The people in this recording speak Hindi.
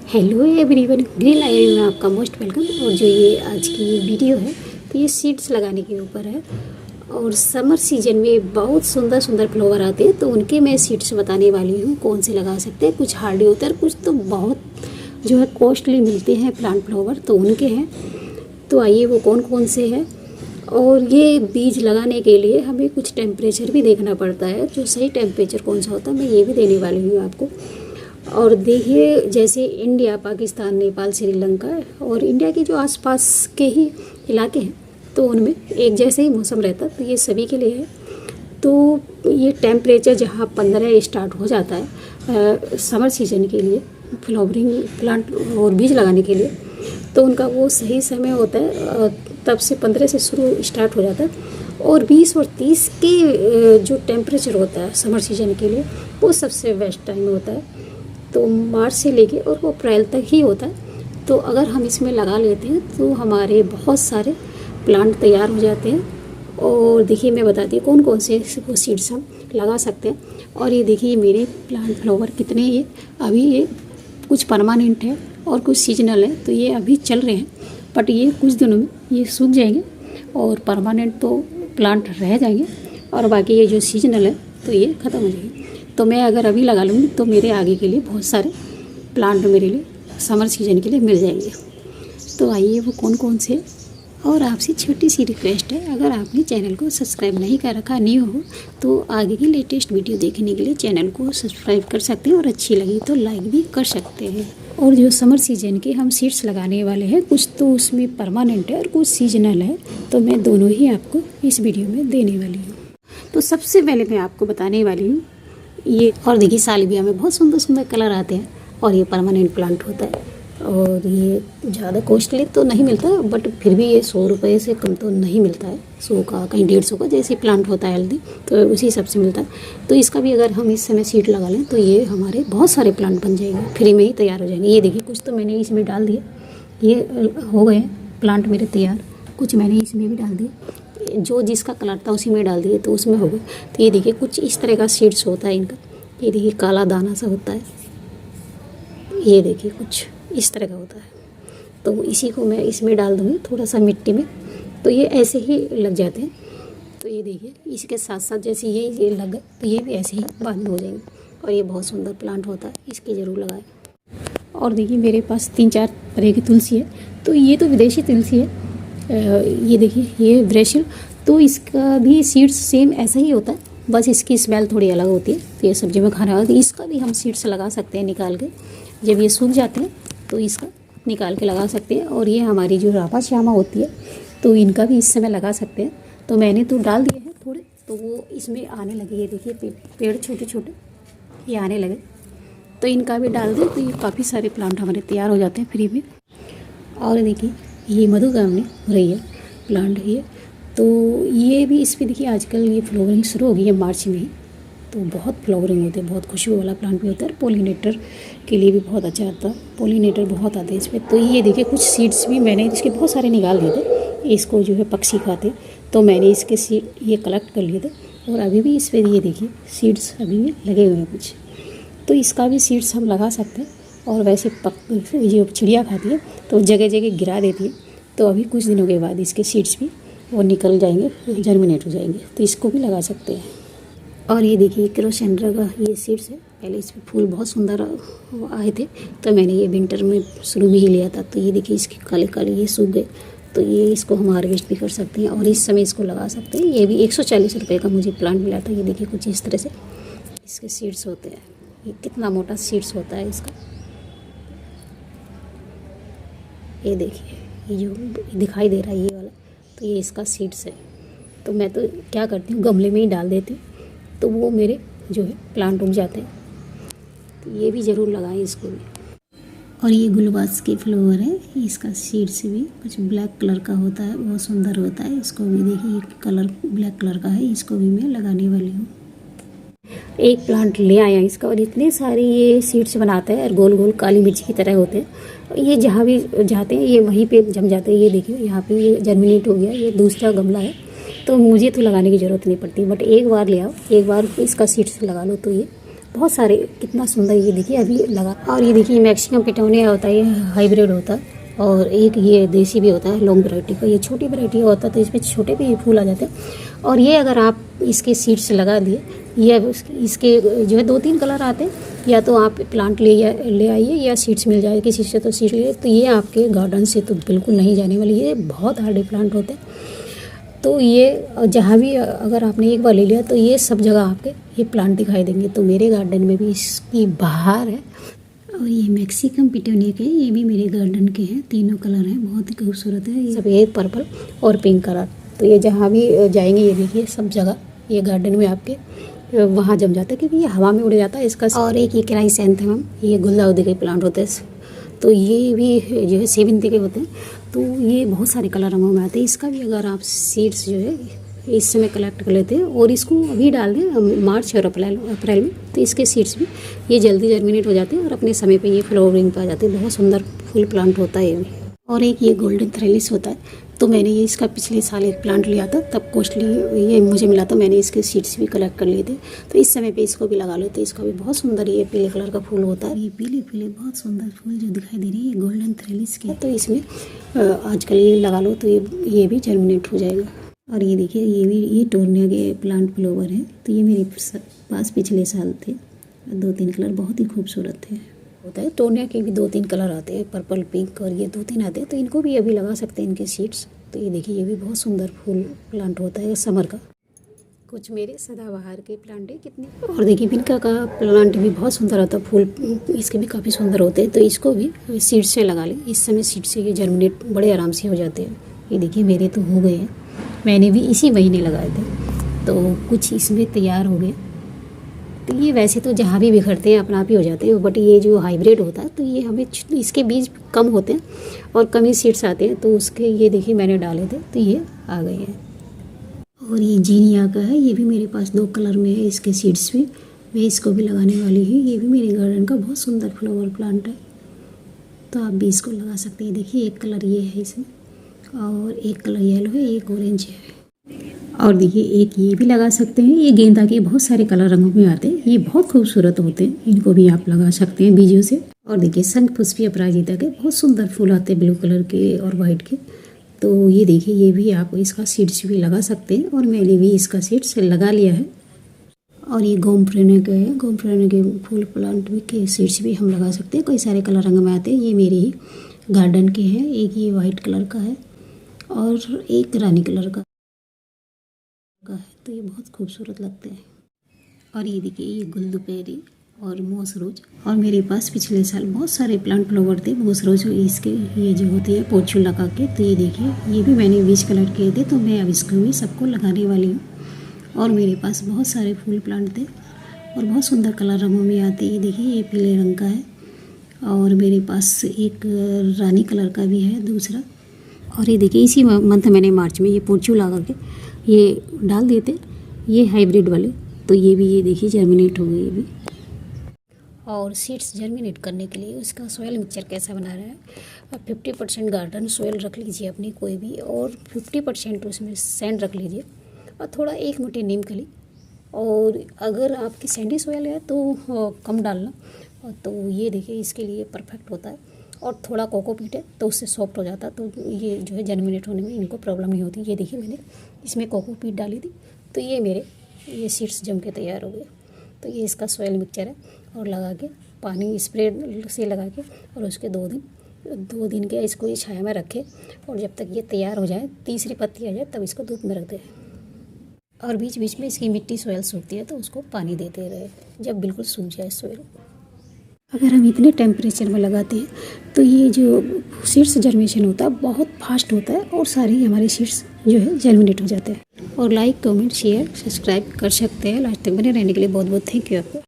हेलो एवरीवन, ग्रीन लाइब्रेरी में आपका मोस्ट वेलकम। और जो ये आज की ये वीडियो है तो ये सीड्स लगाने के ऊपर है। और समर सीजन में बहुत सुंदर सुंदर फ्लावर आते हैं तो उनके मैं सीड्स बताने वाली हूँ कौन से लगा सकते हैं। कुछ हार्डी होते हैं, कुछ तो बहुत जो है कॉस्टली मिलते हैं प्लांट फ्लावर, तो उनके हैं। तो आइए वो कौन कौन से हैं। और ये बीज लगाने के लिए हमें कुछ टेम्परेचर भी देखना पड़ता है, जो सही टेम्परेचर कौन सा होता है मैं ये भी देने वाली हूँ आपको। और देखिए, जैसे इंडिया, पाकिस्तान, नेपाल, श्रीलंका और इंडिया के जो आसपास के ही इलाके हैं तो उनमें एक जैसे ही मौसम रहता है, तो ये सभी के लिए है। तो ये टेम्परेचर जहाँ 15 स्टार्ट हो जाता है समर सीजन के लिए फ्लावरिंग प्लांट और बीज लगाने के लिए, तो उनका वो सही समय होता है। तब से 15 से शुरू स्टार्ट हो जाता है। और 20 और 30 के जो टेम्परेचर होता है समर सीजन के लिए वो सबसे बेस्ट टाइम होता है। तो मार्च से लेके और वो अप्रैल तक ही होता है। तो अगर हम इसमें लगा लेते हैं तो हमारे बहुत सारे प्लांट तैयार हो जाते हैं। और देखिए मैं बताती हूँ कौन कौन से वो सीड्स हम लगा सकते हैं। और ये देखिए मेरे प्लांट फ्लावर कितने, ये अभी ये कुछ परमानेंट है और कुछ सीजनल है, तो ये अभी चल रहे हैं। बट ये कुछ दिनों में ये सूख जाएंगे और परमानेंट तो प्लांट रह जाएंगे, और बाकी ये जो सीजनल है तो ये ख़त्म हो जाएंगे। तो मैं अगर अभी लगा लूँगी तो मेरे आगे के लिए बहुत सारे प्लांट मेरे लिए समर सीजन के लिए मिल जाएंगे। तो आइए वो कौन कौन से। और आपसे छोटी सी रिक्वेस्ट है, अगर आपने चैनल को सब्सक्राइब नहीं कर रखा, न्यू हो, तो आगे की लेटेस्ट वीडियो देखने के लिए चैनल को सब्सक्राइब कर सकते हैं और अच्छी लगी तो लाइक भी कर सकते हैं। और जो समर सीजन के हम सीड्स लगाने वाले हैं, कुछ तो उसमें परमानेंट है और कुछ सीजनल है, तो मैं दोनों ही आपको इस वीडियो में देने वाली हूँ। तो सबसे पहले मैं आपको बताने वाली हूँ ये। और देखिए सालविया में बहुत सुंदर सुंदर कलर आते हैं और ये परमानेंट प्लांट होता है। और ये ज़्यादा कॉस्टली तो नहीं मिलता, बट फिर भी ये 100 रुपये से कम तो नहीं मिलता है। 100 का, कहीं 150 का, जैसे प्लांट होता है हेल्दी तो उसी हिसाब से मिलता है। तो इसका भी अगर हम इस समय सीड लगा लें तो ये हमारे बहुत सारे प्लांट बन जाएंगे, फ्री में ही तैयार हो जाएंगे। ये देखिए कुछ तो मैंने इसमें डाल दिए, ये हो गए प्लांट मेरे तैयार। कुछ मैंने इसमें भी डाल दिए, जो जिसका कलर था उसी में डाल दिए तो उसमें हो गए। तो ये देखिए कुछ इस तरह का सीड्स होता है इनका। ये देखिए काला दाना सा होता है, ये देखिए कुछ इस तरह का होता है। तो इसी को मैं इसमें डाल दूँगी थोड़ा सा मिट्टी में, तो ये ऐसे ही लग जाते हैं। तो ये देखिए इसके साथ साथ जैसे ये लग गए तो ये भी ऐसे ही बंद हो जाएंगे। और ये बहुत सुंदर प्लांट होता है, इसकी ज़रूर लगाएं। और देखिए मेरे पास 3-4 तरह की तुलसी है। तो ये तो विदेशी तुलसी है, ये देखिए ये ब्रेशिल। तो इसका भी सीड्स सेम ऐसा ही होता है, बस इसकी स्मेल थोड़ी अलग होती है। तो ये सब्जी में खाने वाला, इसका भी हम सीड्स लगा सकते हैं निकाल के। जब ये सूख जाते हैं तो इसका निकाल के लगा सकते हैं। और ये हमारी जो रापा श्यामा होती है तो इनका भी इस समय लगा सकते हैं। तो मैंने तो डाल दिए हैं थोड़े, तो वो इसमें आने लगे। ये देखिए पेड़ छोटे छोटे ये आने लगे, तो इनका भी डाल दें तो ये काफ़ी सारे प्लांट हमारे तैयार हो जाते हैं फ्री में। और देखिए ये मधुकामनी हो रही है प्लांट ये, तो ये भी इस पर देखिए आजकल ये फ्लावरिंग शुरू हो गई है मार्च में ही। तो बहुत फ्लावरिंग होती है, बहुत खुशबू वाला प्लांट भी होता है। पोलिनेटर के लिए भी बहुत अच्छा आता है, पोलिनेटर बहुत आते हैं इस पर। तो ये देखिए कुछ सीड्स भी मैंने इसके बहुत सारे निकाल दिए थे, इसको जो है पक्षी खाते, तो मैंने इसके सीड ये कलेक्ट कर लिए थे। और अभी भी इस पर ये देखिए सीड्स अभी भी लगे हुए हैं कुछ, तो इसका भी सीड्स हम लगा सकते हैं। और वैसे जो चिड़िया खाती है तो जगह जगह गिरा देती है, तो अभी कुछ दिनों के बाद इसके सीड्स भी वो निकल जाएंगे, जर्मिनेट हो जाएंगे, तो इसको भी लगा सकते हैं। और ये देखिए क्रोसेंड्रा का ये सीड्स है। पहले इसमें फूल बहुत सुंदर आए थे, तो मैंने ये विंटर में शुरू में ही लिया था। तो ये देखिए इसके काले काले ये सूख गए, तो ये इसको हम हार्वेस्ट भी कर सकते हैं और इस समय इसको लगा सकते हैं। ये भी 140 रुपये का मुझे प्लांट मिला था। ये देखिए कुछ इस तरह से इसके सीड्स होते हैं। ये कितना मोटा सीड्स होता है इसका, ये देखिए ये जो दिखाई दे रहा है ये वाला, तो ये इसका सीड्स है। तो मैं तो क्या करती हूँ गमले में ही डाल देती हूँ, तो वो मेरे जो है प्लांट उग जाते हैं। तो ये भी ज़रूर लगाएं इसको भी। और ये गुलबाज के फ्लावर है, इसका सीड्स भी कुछ ब्लैक कलर का होता है, बहुत सुंदर होता है। इसको भी देखिए कलर ब्लैक कलर का है, इसको भी मैं लगाने वाली हूँ। एक प्लांट ले आया इसका, और इतने सारे ये सीड्स बनाता है और गोल गोल काली मिर्च की तरह होते हैं। ये जहाँ भी जाते हैं ये वहीं पे जम जाते हैं। ये देखिए यहाँ पे ये जर्मिनेट हो गया, ये दूसरा गमला है, तो मुझे तो लगाने की ज़रूरत नहीं पड़ती। बट एक बार ले आओ, एक बार इसका सीड्स लगा लो तो ये बहुत सारे, कितना सुंदर ये देखिए अभी लगा। और ये देखिए मैक्सिकम पिटोनिया होता है, ये हाइब्रिड होता है, और एक ये देसी भी होता है लॉन्ग वैरायटी का। ये छोटी वैरायटी होता है तो इसमें छोटे भी फूल आ जाते हैं। और ये अगर आप इसके सीड्स लगा दिए, या इसके जो है 2-3 कलर आते हैं, या तो आप प्लांट ले आइए या सीड्स मिल जाए किसी से, तो सीड्स लिए तो ये आपके गार्डन से तो बिल्कुल नहीं जाने वाली। ये बहुत हार्डी प्लांट होते हैं, तो ये जहाँ भी अगर आपने एक बार ले लिया तो ये सब जगह आपके ये प्लांट दिखाई देंगे। तो मेरे गार्डन में भी इसकी बहार है। और ये मैक्सिकम पिटोनिया के, ये भी मेरे गार्डन के हैं, तीनों कलर हैं, बहुत ही खूबसूरत है, सफ़ेद, पर्पल और पिंक कलर। तो ये जहाँ भी जाएंगे ये देखिए सब जगह ये गार्डन में आपके वहाँ जम जाता है, क्योंकि ये हवा में उड़ जाता है इसका। और एक ये क्राइसैंथेमम, ये गुलदाउदी के प्लांट होते हैं, तो ये भी जो है सेवंती के होते हैं। तो ये बहुत सारे कलर रंगों में आते हैं। इसका भी अगर आप सीड्स जो है इस समय कलेक्ट कर लेते हैं और इसको अभी डाल दें मार्च और अप्रैल में, तो इसके सीड्स भी ये जल्दी जर्मिनेट हो जाते हैं और अपने समय पे ये फ्लावरिंग पे आ जाते हैं। बहुत सुंदर फुल प्लांट होता है ये भी। और एक ये गोल्डन थ्रेलिस होता है, तो मैंने ये इसका पिछले साल एक प्लांट लिया था, तब कॉस्टली ये मुझे मिला था, मैंने इसके सीड्स भी कलेक्ट कर लिए थे। तो इस समय पे इसको भी लगा लेते हैं। इसका भी बहुत सुंदर ये पीले कलर का फूल होता है। ये पीले पीले बहुत सुंदर फूल जो दिखाई दे रही है ये गोल्डन थ्रेलिस के, तो इसमें आजकल ये लगा लो तो ये भी जर्मिनेट हो जाएगा। और ये देखिए ये टोर्निया के प्लांट फ्लावर है, तो ये मेरे पास पिछले साल थे, 2-3 कलर बहुत ही खूबसूरत थे। होता है टोर्निया के भी 2-3 कलर आते हैं, पर्पल, पिंक, और ये 2-3 आते हैं, तो इनको भी अभी लगा सकते हैं इनके सीड्स। तो ये देखिए ये भी बहुत सुंदर फूल प्लांट होता है समर का। कुछ मेरे सदाबहार के प्लांट है कितने। और देखिए बिनका का प्लांट भी बहुत सुंदर होता है, फूल इसके भी काफ़ी सुंदर होते हैं, तो इसको भी सीड्स से लगा लें। इस समय सीड्स से ये जर्मिनेट बड़े आराम से हो जाते हैं। ये देखिए मेरे तो हो गए हैं, मैंने भी इसी महीने लगाए थे, तो कुछ इसमें तैयार हो गए। तो ये वैसे तो जहाँ भी बिखरते हैं अपना आप ही हो जाते हैं, बट ये जो हाइब्रिड होता है तो ये हमें इसके बीज कम होते हैं और कम ही सीड्स आते हैं, तो उसके ये देखिए मैंने डाले थे तो ये आ गए हैं। और ये जीनिया का है, ये भी मेरे पास 2 कलर में है, इसके सीड्स भी मैं इसको भी लगाने वाली हूँ। ये भी मेरे गार्डन का बहुत सुंदर फ्लावर प्लांट है, तो आप भी इसको लगा सकते हैं। देखिए एक कलर ये है इसमें, और एक कलर येलो है, एक ऑरेंज है। और देखिए एक ये भी लगा सकते हैं, ये गेंदा के बहुत सारे कलर रंगों में आते हैं, ये बहुत खूबसूरत होते हैं, इनको भी आप लगा सकते हैं बीजों से। और देखिए शंखपुष्पी अपराजिता के बहुत सुंदर फूल आते हैं, ब्लू कलर के और वाइट के। तो ये देखिए ये भी आप इसका सीड्स भी लगा सकते हैं, और मैंने भी इसका सीड्स लगा लिया है। और ये गोमप्रेना का है, गोमप्रेना के फूल प्लांट भी के सीड्स भी हम लगा सकते हैं, कई सारे कलर रंग में आते हैं। ये मेरे ही गार्डन के हैं, एक ये वाइट कलर का है और एक रानी कलर का है, तो ये बहुत खूबसूरत लगते हैं। और ये देखिए ये गुलदुपेरी और मोस रोज, और मेरे पास पिछले साल बहुत सारे प्लांट फ्लावर थे मोस रोज इसके, ये जो होती है पोर्चू लगा के। तो ये देखिए ये भी मैंने 20 कलर किए थे, तो मैं अब इसको भी सबको लगाने वाली हूँ। और मेरे पास बहुत सारे फूल प्लांट थे और बहुत सुंदर कलर रंगों में आते हैं। ये देखिए ये पीले रंग का है, और मेरे पास एक रानी कलर का भी है दूसरा। और ये देखिए इसी मंथ मैंने मार्च में ये पोर्चू लगा के ये डाल दिए थे, ये हाइब्रिड वाले, तो ये भी ये देखिए जर्मिनेट हो गई ये भी। और सीड्स जर्मिनेट करने के लिए उसका सॉयल मिक्सचर कैसा बना रहा है, अब 50% गार्डन सॉयल रख लीजिए अपनी कोई भी, और 50% उसमें सैंड रख लीजिए, और थोड़ा 1 मुट्ठी नीम खली। और अगर आपकी सैंडी सॉयल है तो कम डालना, तो ये देखिए इसके लिए परफेक्ट होता है। और थोड़ा कोकोपीट है तो उससे सॉफ्ट हो जाता है, तो ये जो है जर्मिनेट होने में इनको प्रॉब्लम नहीं होती। ये देखिए मैंने इसमें कोकोपीट डाली थी, तो ये मेरे ये सीड्स जम के तैयार हो गए। तो ये इसका सॉयल मिक्सचर है, और लगा के पानी स्प्रे से लगा के, और उसके 2 दिन के इसको ये छाया में रखे, और जब तक ये तैयार हो जाए, तीसरी पत्ती आ जाए, तब इसको धूप में रख दें। और बीच बीच में इसकी मिट्टी सॉयल सूखती है तो उसको पानी देते रहे जब बिल्कुल सूख जाए सॉयल। अगर हम इतने टेम्परेचर में लगाते हैं तो ये जो सीड्स जर्मिनेशन होता है बहुत फास्ट होता है, और सारी हमारे सीड्स जो है जर्मिनेट हो जाते हैं। और लाइक, कमेंट, शेयर, सब्सक्राइब कर सकते हैं। लास्ट तक बने रहने के लिए बहुत बहुत थैंक यू आपको।